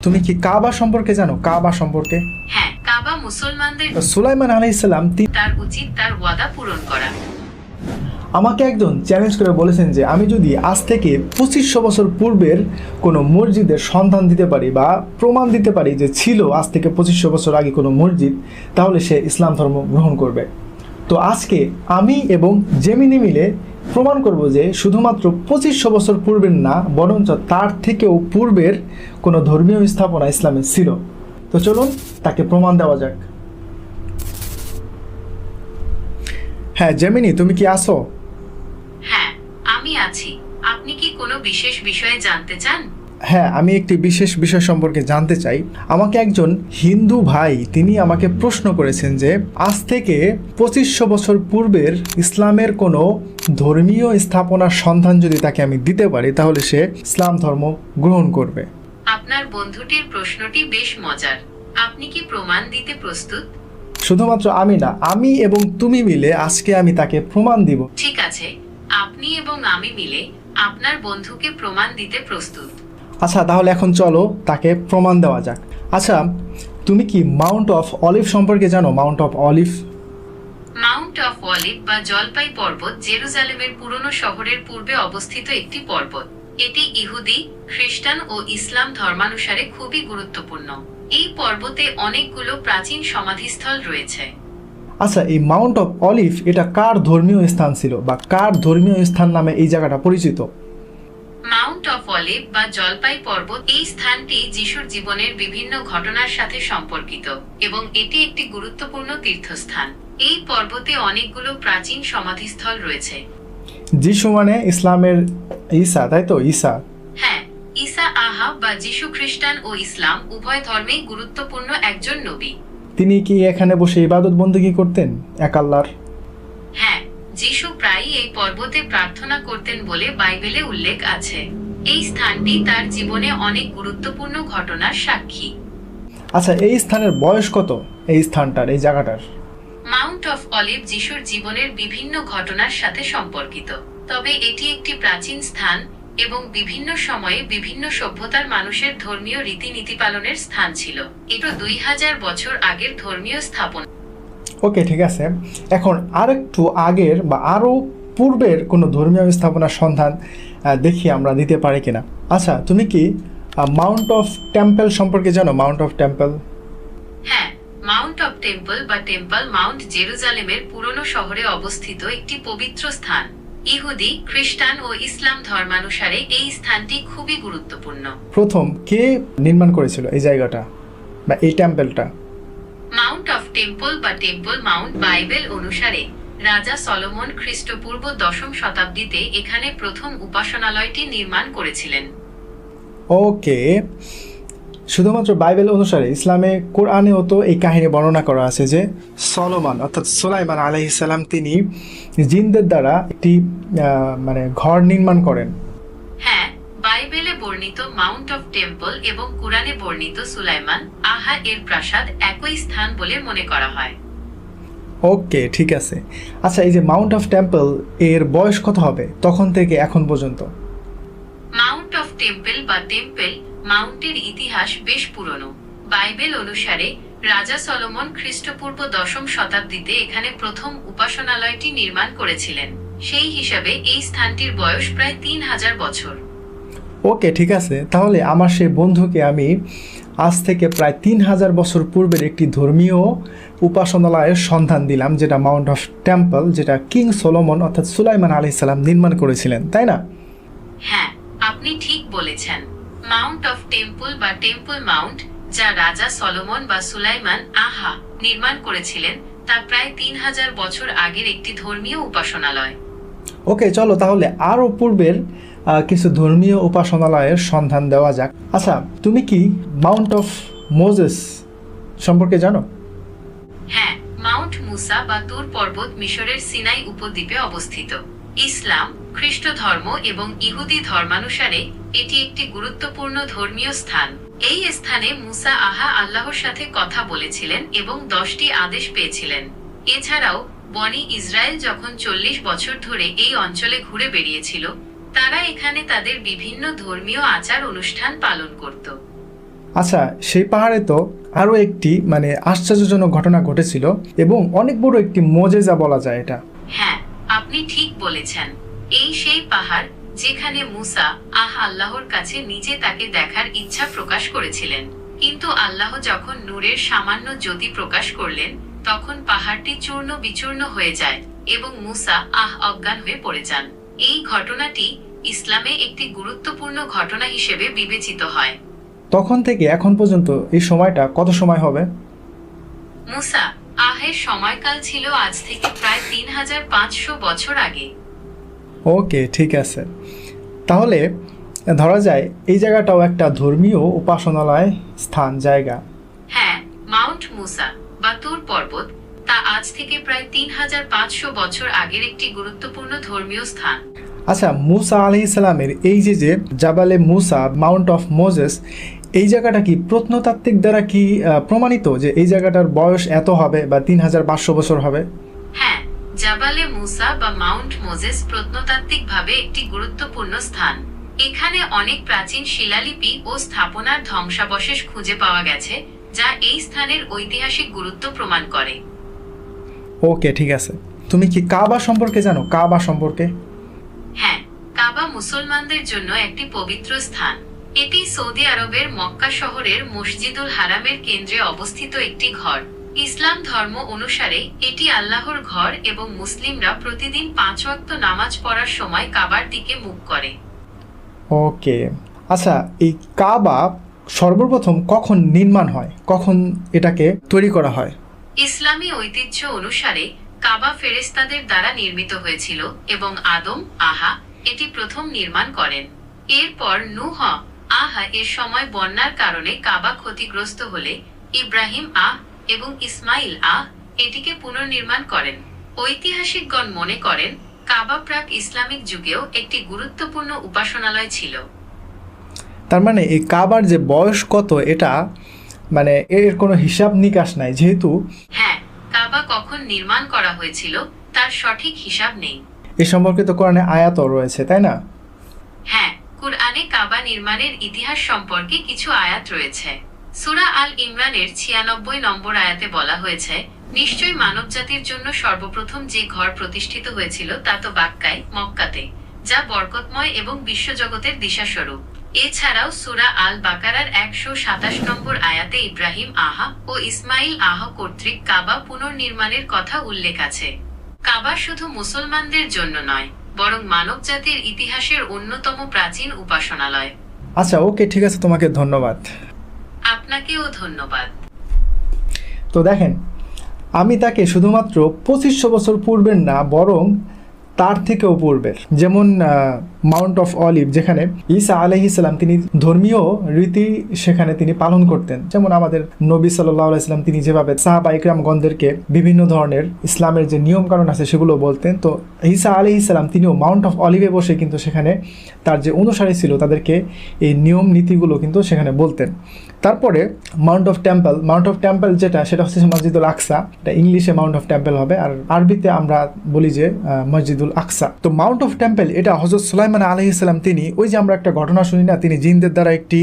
তুমি কি কাবা সম্পর্কে জানো? কাবা সম্পর্কে হ্যাঁ, কাবা মুসলমানদের সুলাইমান আলাইহিস সালাম তার উচিত তার ওয়াদা পূরণ করা। আমাকে একজন চ্যালেঞ্জ করে বলেছেন যে আমি যদি আজ থেকে 2500 বছর পূর্বের কোনো মসজিদের সন্ধান দিতে পারি বা প্রমাণ দিতে পারি যে ছিল আজ থেকে 2500 বছর আগে কোনো মসজিদ, তাহলে সে ইসলাম ধর্ম গ্রহণ করবে। তো আজকে আমি এবং জেমিনি মিলে প্রমাণ করব যে শুধুমাত্র 2500 বছর পূর্বের না, বরঞ্চ তার থেকেও পূর্বের কোনো ধর্মীয় স্থাপনা ইসলামে ছিল। তো চলুন তাকে প্রমাণ দেওয়া যাক। হ্যাঁ জেমিনি, তুমি কি আসো? হ্যাঁ, আমি আছি। আপনি কি কোনো বিশেষ বিষয়ে জানতে চান? হ্যাঁ, আমি একটি বিশেষ বিষয় সম্পর্কে জানতে চাই। আমাকে একজন হিন্দু ভাই তিনি আমাকে প্রশ্ন করেছেন যে আজ থেকে 2500 বছর পূর্বের ইসলামের কোনো ধর্মীয় স্থাপনার সন্ধান যদি তাকে আমি দিতে পারি, তাহলে সে ইসলাম ধর্ম গ্রহণ করবে। আপনার বন্ধুটির প্রশ্নটি বেশ মজার। আপনি কি প্রমাণ দিতে প্রস্তুত? শুধুমাত্র আমি না, আমি এবং তুমি মিলে আজকে আমি তাকে প্রমাণ দিব। ঠিক আছে, আপনি এবং আমি মিলে আপনার বন্ধুকে প্রমাণ দিতে প্রস্তুত। আচ্ছা, তাহলে এখন চলো তাকে প্রমাণ দেওয়া যাক। আচ্ছা, তুমি কি মাউন্ট অফ অলিভ সম্পর্কে জানো? Mount of olive Mount of olive বা জলপাই পর্বত জেরুজালেমের পুরনো শহরের পূর্বে অবস্থিত একটি পর্বত। এটি ইহুদি, খ্রিস্টান ও ইসলাম ধর্মানুসারে খুবই গুরুত্বপূর্ণ। এই পর্বতে অনেকগুলো প্রাচীন সমাধিস্থল রয়েছে। আচ্ছা, এই মাউন্ট অফ অলিভ এটা কার ধর্মীয় স্থান ছিল বা কার ধর্মীয় স্থান নামে এই জায়গাটা পরিচিত? মাউন্ট অফ অলিভ বা জলপাই পর্বত এই স্থানটি যিশুর জীবনের বিভিন্ন ঘটনার সাথে সম্পর্কিত এবং এটি একটি গুরুত্বপূর্ণ তীর্থস্থান। এই পর্বতে অনেকগুলো প্রাচীন সমাধিস্থল রয়েছে। যিশু মানে ইসলামের ঈসা, তাই তো? ঈসা। হ্যাঁ, ঈসা আহা বা যিশু খ্রিস্টান ও ইসলাম উভয় ধর্মেই গুরুত্বপূর্ণ একজন নবী। তিনি কি এখানে বসে ইবাদত বন্দেগী করতেন এক আল্লাহর? হ্যাঁ, যিশু প্রায়ই এই পর্বতে প্রার্থনা করতেন বলে বাইবেলে উল্লেখ আছে। এই স্থানটি তার জীবনে অনেক গুরুত্বপূর্ণ ঘটনার সাক্ষী। আচ্ছা, এই স্থানের বয়স কত? এই স্থানটার, এই জায়গাটার? মাউন্ট অফ অলিভ যিশুর জীবনের বিভিন্ন ঘটনার সাথে সম্পর্কিত, তবে এটি একটি প্রাচীন স্থান এবং বিভিন্ন সময়ে বিভিন্ন সভ্যতার মানুষের ধর্মীয় রীতিনীতি পালনের স্থান ছিল। এটা 2000 বছর আগের ধর্মীয় স্থাপনা। ওকে, ঠিক আছে। এখন আরেকটু আগের বা আরও পূর্বের কোনো ধর্মীয় স্থাপনার সন্ধান দেখি আমরা দিতে পারি কিনা। আচ্ছা, তুমি কি মাউন্ট অফ টেম্পল সম্পর্কে জানো? Mount of temple? হ্যাঁ, মাউন্ট অফ টেম্পল বা টেম্পল মাউন্ট জেরুজালেমের পুরনো শহরে অবস্থিত একটি পবিত্র স্থান। ইহুদি, খ্রিস্টান ও ইসলাম ধর্মানুসারে এই স্থানটি খুবই গুরুত্বপূর্ণ। প্রথম কে নির্মাণ করেছিল এই জায়গাটা বা এই টেম্পলটা? মাউন্ট অফ টেম্পল বা টেম্পল মাউন্ট বাইবেল অনুসারে রাজা সলোমন খ্রিস্টপূর্ব 10ম শতাব্দীতে এখানে প্রথম উপাসনালয়টি নির্মাণ করেছিলেন। ওকে, শুধুমাত্র বাইবেল অনুসারে, ইসলামে কোরআনেও তো এই কাহিনী বর্ণনা করা আছে যে সলোমন অর্থাৎ সুলাইমান আলাইহিস সালাম তিনি জিনদের দ্বারা একটি ঘর নির্মাণ করেন। হ্যাঁ, বাইবেলে বর্ণিত মাউন্ট অফ টেম্পল এবং কুরআনে বর্ণিত সুলাইমান আহা এর প্রাসাদ একই স্থান বলে মনে করা হয়। ওকে, ঠিক আছে। আচ্ছা, এই যে মাউন্ট অফ টেম্পল এর বয়স কত হবে তখন থেকে এখন পর্যন্ত? মাউন্ট অফ টেম্পল বা টেম্পল মাউন্টের ইতিহাস বেশ পুরনো। বাইবেল অনুসারে রাজা সলোমন খ্রিস্টপূর্ব 10ম শতাব্দীতে এখানে প্রথম উপাসনালয়টি নির্মাণ করেছিলেন। সেই হিসাবে এই স্থানটির বয়স প্রায় 3000 বছর। ওকে, ঠিক আছে। তাহলে আমার সেই বন্ধুকে আমি আজ থেকে প্রায় 3000 বছর পূর্বের একটি ধর্মীয় উপাসনালয়ের সন্ধান দিলাম, যেটা মাউন্ট অফ টেম্পল, যেটা কিং সলোমন অর্থাৎ সুলাইমান আলাইহিস সালাম নির্মাণ করেছিলেন, তাই না? হ্যাঁ, আপনি ঠিক বলেছেন। মাউন্ট অফ টেম্পল বা টেম্পল মাউন্ট, যা রাজা সলোমন বা সুলাইমান আহা নির্মাণ করেছিলেন, তা প্রায় 3000 বছর আগের একটি ধর্মীয় উপাসনালয়। ওকে, চলো তাহলে আরও পূর্বের কিছু ধর্মীয় উপাসনালয়ের সন্ধান দেওয়া যাক। আচ্ছা, তুমি কি মাউন্ট অফ মোজেস সম্পর্কে জানো? হ্যাঁ, মাউন্ট মুসা বা তুর পর্বত মিশরের সিনাই উপদ্বীপে অবস্থিত। ইসলাম, খ্রিস্ট ধর্ম এবং ইহুদি ধর্মানুসারে এটি একটি গুরুত্বপূর্ণ ধর্মীয় স্থান। এই স্থানে মুসা আহা আল্লাহর সাথে কথা বলেছিলেন এবং 10টি আদেশ পেয়েছিলেন। এছাড়াও বনি ইসরায়েল যখন 40 বছর ধরে এই অঞ্চলে ঘুরে বেড়িয়েছিল, তারা এখানে তাদের বিভিন্ন ধর্মীয় আচার অনুষ্ঠান পালন করত। আচ্ছা, সেই পাহাড়ে তো আরও একটি মানে আশ্চর্যজনক ঘটনা ঘটেছিল এবং অনেক বড় একটি মজেজা বলা যায় এটা। হ্যাঁ, আপনি ঠিক বলেছেন। এই সেই পাহাড় যেখানে মুসা আল্লাহর কাছে নিজে তাকে দেখার ইচ্ছা প্রকাশ করেছিলেন, কিন্তু আল্লাহ যখন নূরের সামান্য জ্যোতি প্রকাশ করলেন তখন পাহাড়টি চূর্ণ বিচূর্ণ হয়ে যায় এবং মুসা অজ্ঞান হয়ে পড়ে যান। এই ঘটনাটি ইসলামে একটি গুরুত্বপূর্ণ ঘটনা হিসেবে বিবেচিত হয়। তখন থেকে এখন পর্যন্ত এই সময়টা কত সময় হবে? মুসা এর সময়কাল ছিল আজ থেকে প্রায় 3500 বছর আগে। ওকে, ঠিক আছে। তাহলে ধরা যায় এই জায়গাটাও একটা ধর্মীয় উপাসনালয় স্থান জায়গা। হ্যাঁ, মাউন্ট মুসা বা তুর পর্বত তা আজ থেকে প্রায় 3500 বছর আগের একটি গুরুত্বপূর্ণ ধর্মীয় স্থান। আচ্ছা, মুসা আলাইহিস সালামের এই যে জাবালে মুসা, মাউন্ট অফ মোজেস, এই জায়গাটা কি প্রত্নতাত্ত্বিক দ্বারা কি প্রমাণিত যে এই জায়গাটার বয়স এত হবে বা 3500 বছর হবে? হ্যাঁ, জাবালে মুসা বা মাউন্ট মোজেস প্রত্নতাত্ত্বিকভাবে একটি গুরুত্বপূর্ণ স্থান। এখানে অনেক প্রাচীন শিলালিপি ও স্থাপনার ধ্বংসাবশেষ খুঁজে পাওয়া গেছে, যা এই স্থানের ঐতিহাসিক গুরুত্ব প্রমাণ করে। ওকে, ঠিক আছে। তুমি কি কাবা সম্পর্কে জানো? কাবা সম্পর্কে? হ্যাঁ, কাবা মুসলমানদের জন্য একটি পবিত্র স্থান। এটি সৌদি আরবের মক্কা শহরের মসজিদুল হারামের কেন্দ্রে অবস্থিত একটি ঘর। ইসলাম ধর্ম অনুসারে এটি আল্লাহর ঘর এবং মুসলিমরা প্রতিদিন 5 ওয়াক্ত নামাজ পড়ার সময় কাবার দিকে মুখ করে। ওকে, আচ্ছা, এই কাবা সর্বপ্রথম কখন নির্মাণ হয়? কখন এটাকে তৈরি করা হয়? ইসলামী ঐতিহ্য অনুসারে কাবা ফেরেশতাদের দ্বারা নির্মিত হয়েছিল এবং আদম এটি প্রথম নির্মাণ করেন। এরপর নূহ এর সময় বন্যার কারণে কাবা ক্ষতিগ্রস্ত হলে ইব্রাহিম এবং ইসমাইল এটিকে পুনর্নির্মাণ করেন। ঐতিহাসিকগণ মনে করেন কাবা প্রাক ইসলামিক যুগেও একটি গুরুত্বপূর্ণ উপাসনালয় ছিল। তার মানে এই কাবার যে বয়স কত, এটা মানে এর কোনো হিসাব নিকাশ নাই, যেহেতু হ্যাঁ, কাবা কখন নির্মাণ করা হয়েছিল তার সঠিক হিসাব নেই। এ সম্পর্কে তো কোরআনে আয়াতও রয়েছে, তাই না? হ্যাঁ, কুরআনে কাবা নির্মাণের ইতিহাস সম্পর্কে কিছু আয়াত রয়েছে। সূরা আল ইমরানের 96 নম্বর আয়াতে বলা হয়েছে, নিশ্চয়ই মানবজাতির জন্য সর্বপ্রথম যে ঘর প্রতিষ্ঠিত হয়েছিল তা তো বাক্কায়, মক্কাতে, যা বরকতময় এবং বিশ্বজগতের দিশাস্বরূপ। এছাড়াও সূরা আল বাকারার 127 নম্বর আয়াতে ইব্রাহিম ও ইসমাইল কর্তৃক কাবা পুনর্নির্মাণের কথা উল্লেখ আছে। কাবা শুধু মুসলমানদের জন্য নয়, বরং মানবজাতির ইতিহাসের অন্যতম প্রাচীন উপাসনালয়। আচ্ছা, ওকে, ঠিক আছে, তোমাকে ধন্যবাদ। আপনাকেও ধন্যবাদ। তো দেখেন, আমি তাকে শুধুমাত্র 2500 বছর পূর্বের না, বরং তার থেকেও পূর্বের, যেমন মাউন্ট অফ অলিভ, যেখানে ঈসা আলাইহিস সালাম তিনি ধর্মীয় রীতি সেখানে তিনি পালন করতেন। যেমন আমাদের নবী সাল্লাল্লাহু আলাইহি সাল্লাম তিনি যেভাবে সাহাবা ইকরামগণদেরকে বিভিন্ন ধরনের ইসলামের যে নিয়মকানুন আছে সেগুলো বলতেন, তো ঈসা আলাইহিস সালাম তিনিও মাউন্ট অফ অলিভে বসে কিন্তু সেখানে তার যে অনুসারী ছিল তাদেরকে এই নিয়ম নীতিগুলো কিন্তু সেখানে বলতেন। তারপরে মাউন্ট অফ টেম্পল যেটা, সেটা হচ্ছে মসজিদুল আকসা। এটা ইংলিশে মাউন্ট অফ টেম্পল হবে, আর আরবিতে আমরা বলি যে মসজিদুল আকসা। তো মাউন্ট অফ টেম্পল এটা হযরত সুলাইমান আলাইহিস সালাম তিনি, ওই যে আমরা একটা ঘটনা শুনি না, তিনি জিনদের দ্বারা একটি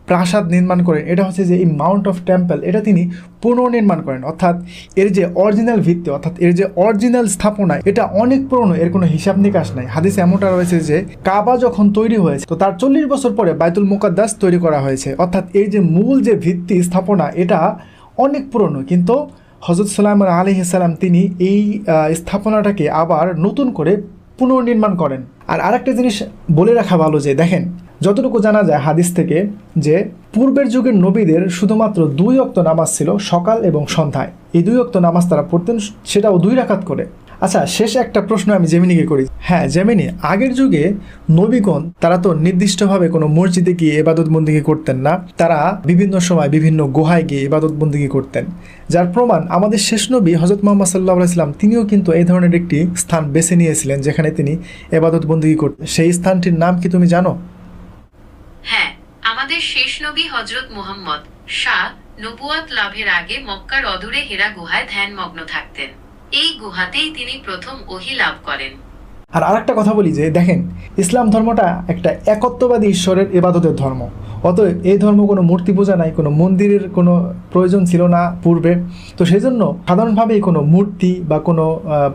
প্রাসাদ নির্মাণ করেন, এটা হচ্ছে যে এই মাউন্ট অফ টেম্পল, এটা তিনি পুনর্নির্মাণ করেন। অর্থাৎ এর যে অরিজিনাল ভিত্তি, অর্থাৎ এর যে অরিজিনাল স্থাপনা, এটা অনেক পুরনো, এর কোনো হিসাব নিকাশ নাই। হাদিসে এমনটা রয়েছে যে কাবা যখন তৈরি হয়েছে তো তার 40 বছর পরে বাইতুল মুকাদ্দাস তৈরি করা হয়েছে। অর্থাৎ এই যে মূল যে ভিত্তি স্থাপনা, এটা অনেক পুরনো, কিন্তু হযরত সুলাইমান আলাইহিস সালাম তিনি এই স্থাপনাটাকে আবার নতুন করে পুনর্নির্মাণ করেন। আর আরেকটা জিনিস বলে রাখা ভালো যে দেখেন, যতটুকু জানা যায় হাদিস থেকে, যে পূর্বের যুগের নবীদের শুধুমাত্র 2 ওয়াক্ত নামাজ ছিল, সকাল এবং সন্ধ্যায়। এই 2 ওয়াক্ত নামাজ তারা পড়তেন, সেটাও 2 রাকাত করে। আচ্ছা, শেষ একটা প্রশ্ন আমি জেমিনিকে করি। হ্যাঁ জেমিনি, আগের যুগে নবীগণ তারা তো নির্দিষ্টভাবে কোনো মসজিদে গিয়ে ইবাদত বন্দেগী করতেন না, তারা বিভিন্ন সময় বিভিন্ন গুহায় গিয়ে ইবাদত বন্দেগী করতেন, যার প্রমাণ আমাদের শেষ নবী হযরত মুহাম্মদ সাল্লাল্লাহু আলাইহি ওয়াসাল্লাম তিনিও কিন্তু এই ধরনের একটি স্থান বেছে নিয়েছিলেন যেখানে তিনি ইবাদত বন্দেগী করতেন। সেই স্থানটির নাম কি তুমি জানো? হ্যাঁ, আমাদের শেষ নবী হযরত মুহাম্মদ নবুয়াত লাভের আগে মক্কার অদূরে হেরা গুহায় ধ্যানমগ্ন থাকতেন। এই গুহাতেই তিনি প্রথম ওহী লাভ করেন। আর আরেকটা কথা বলি যে দেখেন, ইসলাম ধর্মটা একটা একত্ববাদী ঈশ্বরের ইবাদতের ধর্ম। অতএব এই ধর্ম কোনো মূর্তি পূজা নাই, কোনো মন্দিরের কোনো প্রয়োজন ছিল না পূর্বে। তো সেই জন্য সাধারণভাবেই কোনো মূর্তি বা কোনো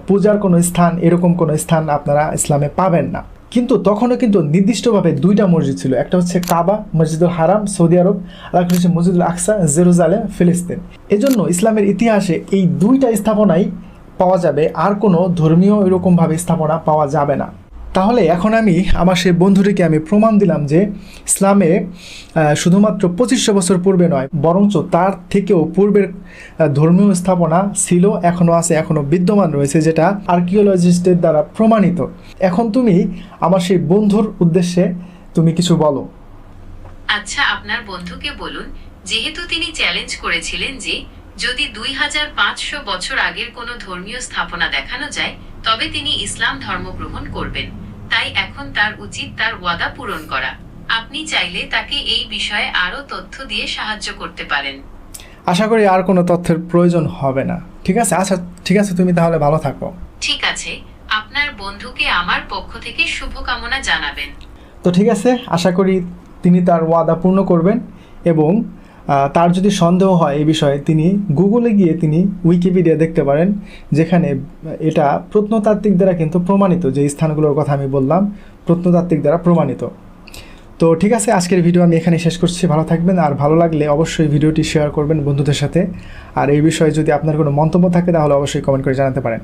পূজার কোনো স্থান, এরকম কোনো স্থান আপনারা ইসলামে পাবেন না। কিন্তু তখনও কিন্তু নির্দিষ্টভাবে দুইটা মসজিদ ছিল, একটা হচ্ছে কাবা মসজিদুল হারাম সৌদি আরব, আর একটা হচ্ছে মসজিদুল আকসা জেরুজালেম ফিলিস্তিন। এজন্য ইসলামের ইতিহাসে এই দুইটা স্থাপনাই পাওয়া যাবে, আর কোনো ধর্মীয় এরকমভাবে স্থাপনা পাওয়া যাবে না। তাহলে এখন আমি আমার সেই বন্ধুটিকে আমি প্রমাণ দিলাম যে ইসলামে শুধুমাত্র 2500 বছর পূর্বে নয়, বরঞ্চ তার থেকেও পূর্বের ধর্মীয় স্থাপনা ছিল, এখনও আছে, এখনও বিদ্যমান রয়েছে, যেটা আর্কিওলজিস্টদের দ্বারা প্রমাণিত। এখন তুমি আমার সেই বন্ধুর উদ্দেশ্যে তুমি কিছু বলো। আচ্ছা, আপনার বন্ধুকে বলুন, যেহেতু তিনি চ্যালেঞ্জ করেছিলেন যে যদি 2500 বছর আগের কোনো ধর্মীয় স্থাপনা দেখানো যায় তবে তিনি ইসলাম ধর্ম গ্রহণ করবেন, তাই এখন তার উচিত তার ওয়াদা পূরণ করা। আপনি চাইলে তাকে এই বিষয়ে আরও তথ্য দিয়ে সাহায্য করতে পারেন। আশা করি আর কোনো তথ্যের প্রয়োজন হবে না। ঠিক আছে, আচ্ছা ঠিক আছে, তুমি তাহলে ভালো থাকো। ঠিক আছে, আপনার বন্ধুকে আমার পক্ষ থেকে শুভকামনা জানাবেন। তো ঠিক আছে, আশা করি তিনি তার ওয়াদা পূর্ণ করবেন, এবং তার যদি সন্দেহ হয় এই বিষয়ে তিনি গুগলে গিয়ে তিনি উইকিপিডিয়া দেখতে পারেন, যেখানে এটা প্রত্নতাত্ত্বিক দ্বারা কিন্তু প্রমাণিত, যে স্থানগুলোর কথা আমি বললাম প্রত্নতাত্ত্বিক দ্বারা প্রমাণিত। তো ঠিক আছে, আজকের ভিডিও আমি এখানে শেষ করছি। ভালো থাকবেন, আর ভালো লাগলে অবশ্যই ভিডিওটি শেয়ার করবেন বন্ধুদের সাথে। আর এই বিষয়ে যদি আপনার কোনো মন্তব্য থাকে তাহলে অবশ্যই কমেন্ট করে জানাতে পারেন।